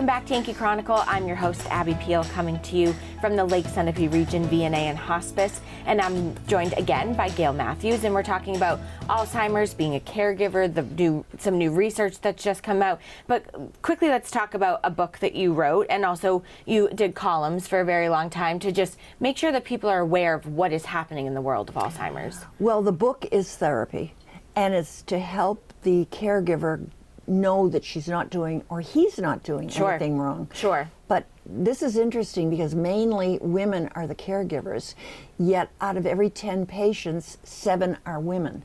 Welcome back to Yankee Chronicle. I'm your host, Abby Peel, coming to you from the Lake Sunapee region, VNA and hospice. And I'm joined again by Gail Matthews, and we're talking about Alzheimer's, being a caregiver, some new research that's just come out. But quickly, let's talk about a book that you wrote, and also you did columns for a very long time to just make sure that people are aware of what is happening in the world of Alzheimer's. Well, the book is therapy, and it's to help the caregiver know that she's not doing, or he's not doing anything wrong. Sure. But this is interesting because mainly women are the caregivers, yet out of every 10 patients, 7 are women.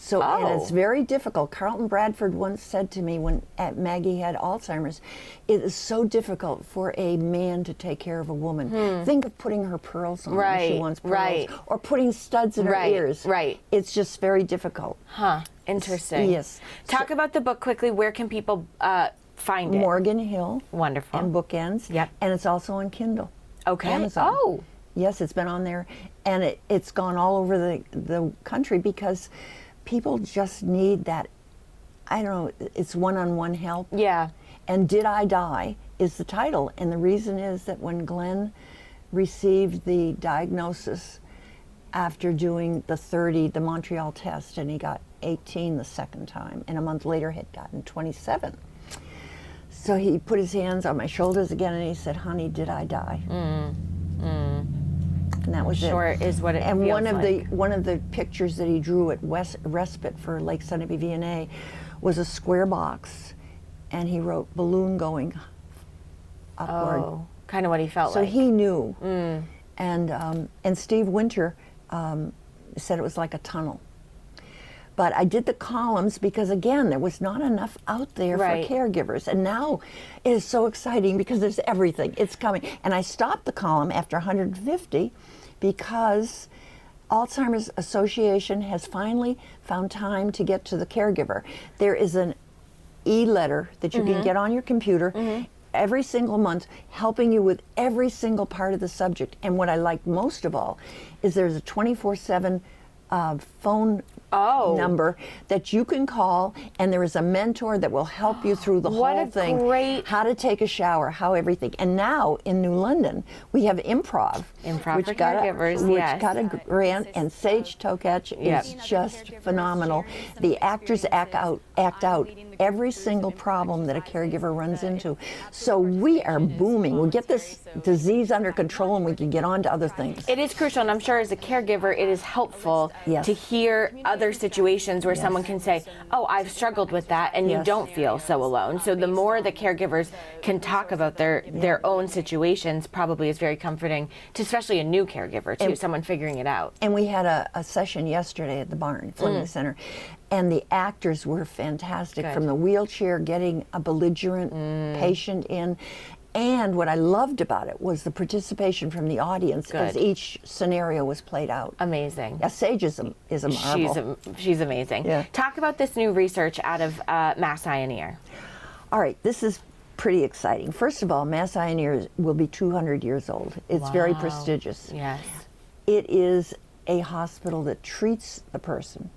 So and it's very difficult. Carlton Bradford once said to me when Maggie had Alzheimer's, it is so difficult for a man to take care of a woman. Think of putting her pearls on when she wants pearls, or putting studs in her ears. It's just very difficult. Huh. Interesting. Yes. Talk about the book quickly. Where can people find it? Morgan Hill. Wonderful. And Bookends. Yep. And it's also on Kindle. Okay. Amazon. Oh. Yes, it's been on there, and it's gone all over the country because people just need that, I don't know, it's one-on-one help. Yeah. And Did I Die is the title, and the reason is that when Glenn received the diagnosis after doing the Montreal test, and he got 18 the second time, and a month later had gotten 27. So he put his hands on my shoulders again, and he said, "Honey, did I die?" And that was Sure it. is what it and feels one of the pictures that he drew at Respite for Lake Sunapee VNA was a square box, and he wrote "balloon going upward." Oh, kind of what he felt so like. So he knew. And Steve Winter said it was like a tunnel. But I did the columns because, again, there was not enough out there for caregivers. And now it is so exciting because there's everything. It's coming. And I stopped the column after 150 because Alzheimer's Association has finally found time to get to the caregiver. There is an e-letter that you can get on your computer every single month, helping you with every single part of the subject. And what I like most of all is there's a 24/7 phone number that you can call, and there is a mentor that will help you through the whole thing. Great. How to take a shower, how everything. And now in New London, we have Improv. Improv for caregivers, which got a grant, and Sage Tokach is just phenomenal. The actors act out every single problem that a caregiver runs into. So we are booming. We'll get this disease under control, and we can get on to other things. It is crucial, and I'm sure as a caregiver, it is helpful to hear other situations where someone can say, "Oh, I've struggled with that," and you don't feel so alone. So the more the caregivers can talk about their own situations, probably is very comforting to especially a new caregiver, too, someone figuring it out. And we had a session yesterday at the Barn Fleming Center, and the actors were fantastic. From the wheelchair, getting a belligerent patient in. And what I loved about it was the participation from the audience as each scenario was played out. Amazing. Yeah, Sage is a marvel. She's amazing. Yeah. Talk about this new research out of Mass Eye and Ear. All right, this is pretty exciting. First of all, Mass Eye and Ear will be 200 years old. It's very prestigious. Yes. It is a hospital that treats the person,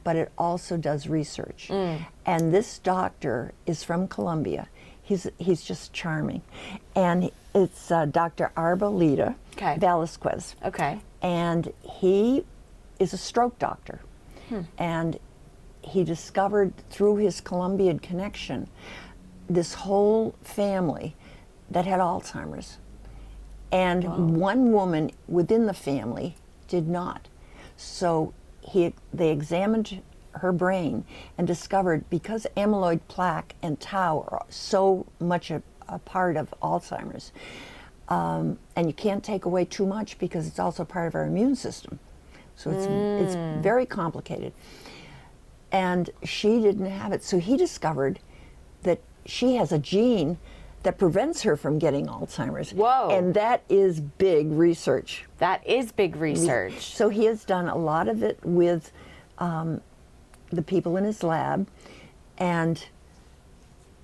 but it also does research. And this doctor is from Columbia. He's just charming. And it's Dr. Arboleda Velasquez. Okay. And he is a stroke doctor. And he discovered through his Colombian connection this whole family that had Alzheimer's. And one woman within the family did not. So they examined her brain and discovered, because amyloid plaque and tau are so much a part of Alzheimer's, and you can't take away too much because it's also part of our immune system. So it's very complicated. And she didn't have it. So he discovered that she has a gene that prevents her from getting Alzheimer's. Whoa. And that is big research. That is big research. So he has done a lot of it with the people in his lab, and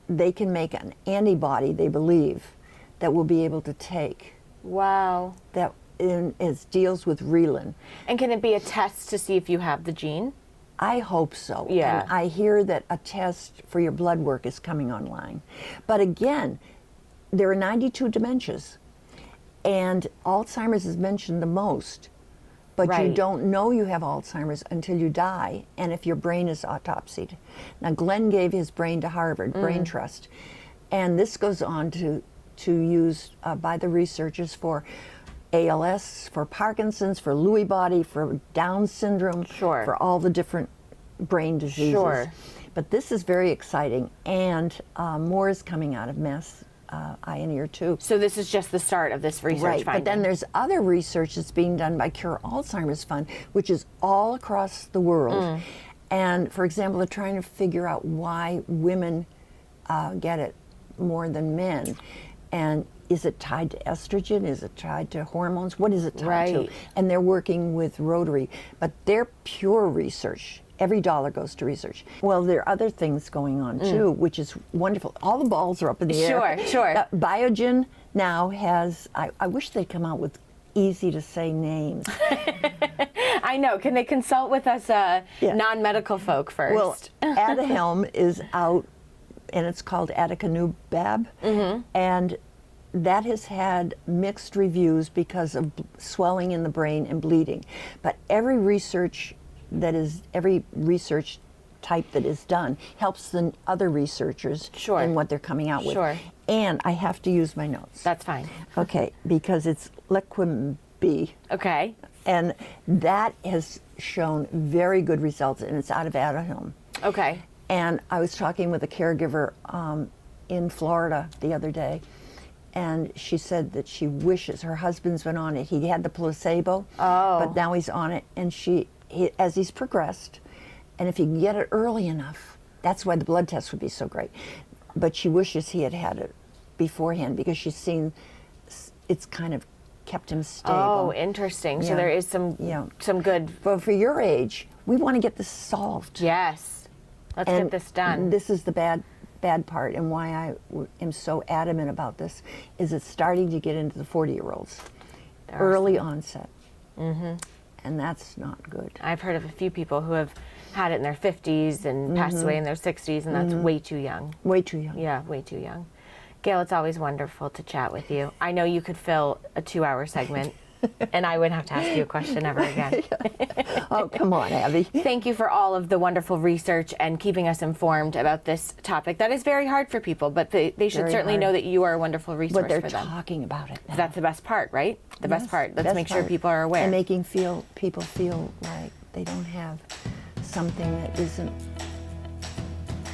they can make an antibody, they believe, that will be able to take. Wow. That deals with Relin. And can it be a test to see if you have the gene? I hope so. Yeah. And I hear that a test for your blood work is coming online. But again, there are 92 dementias, and Alzheimer's is mentioned the most. But you Right. don't know you have Alzheimer's until you die, and if your brain is autopsied. Now, Glenn gave his brain to Harvard, Brain Trust, and this goes on to use by the researchers for ALS, for Parkinson's, for Lewy body, for Down syndrome, Sure. for all the different brain diseases. Sure. But this is very exciting, and more is coming out of Mass Eye and Ear too. So this is just the start of this research Right, finding. but then there's other research that's being done by Cure Alzheimer's Fund, which is all across the world. And for example, they're trying to figure out why women get it more than men. And is it tied to estrogen? Is it tied to hormones? What is it tied to? Right. And they're working with Rotary, but they're pure research. Every dollar goes to research. Well, there are other things going on too, which is wonderful. All the balls are up in the air. Sure. Biogen now has, I wish they'd come out with easy to say names. I know. Can they consult with us non-medical folk first? Well, Aduhelm is out, and it's called aducanumab, and that has had mixed reviews because of swelling in the brain and bleeding. But every research type that is done helps the other researchers Sure. in what they're coming out with. Sure. And I have to use my notes. That's fine. Okay, because it's Leqembi. Okay. And that has shown very good results, and it's out of Aduhelm. Okay. And I was talking with a caregiver in Florida the other day, and she said that she wishes her husband's been on it. He had the placebo, but now he's on it, and as he's progressed, and if he can get it early enough, that's why the blood test would be so great. But she wishes he had had it beforehand, because she's seen it's kind of kept him stable. Oh, interesting. So Yeah. there is some good. But for your age, we want to get this solved. Yes. Let's And get this done. This is the bad part, and why I am so adamant about this is it's starting to get into the 40-year-olds. Early onset. And that's not good. I've heard of a few people who have had it in their 50s and passed away in their 60s, and that's way too young. Way too young. Yeah, way too young. Gail, it's always wonderful to chat with you. I know you could fill a 2-hour segment, and I wouldn't have to ask you a question ever again. Oh, come on, Abby. Thank you for all of the wonderful research and keeping us informed about this topic. That is very hard for people, but they should Very certainly hard. know that you are a wonderful resource But they're for them. talking about it now. That's the best part, right? The best Yes, part. Let's best make sure part. people are aware. And making people feel like they don't have something that isn't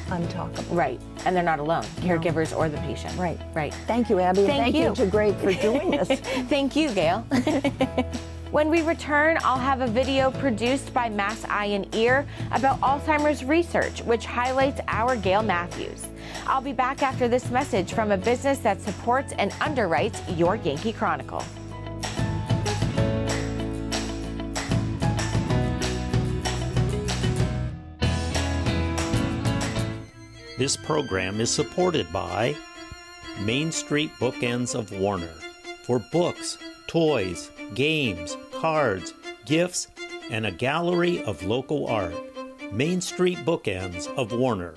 untalkable. Right. And they're not alone, caregivers or the patient. Right. Right. Thank you, Abby. and Thank you. to Greg for doing this. Thank you, Gail. When we return, I'll have a video produced by Mass Eye and Ear about Alzheimer's research, which highlights our Gail Matthews. I'll be back after this message from a business that supports and underwrites your Yankee Chronicle. This program is supported by Main Street Bookends of Warner. For books, toys, games, cards, gifts, and a gallery of local art. Main Street Bookends of Warner.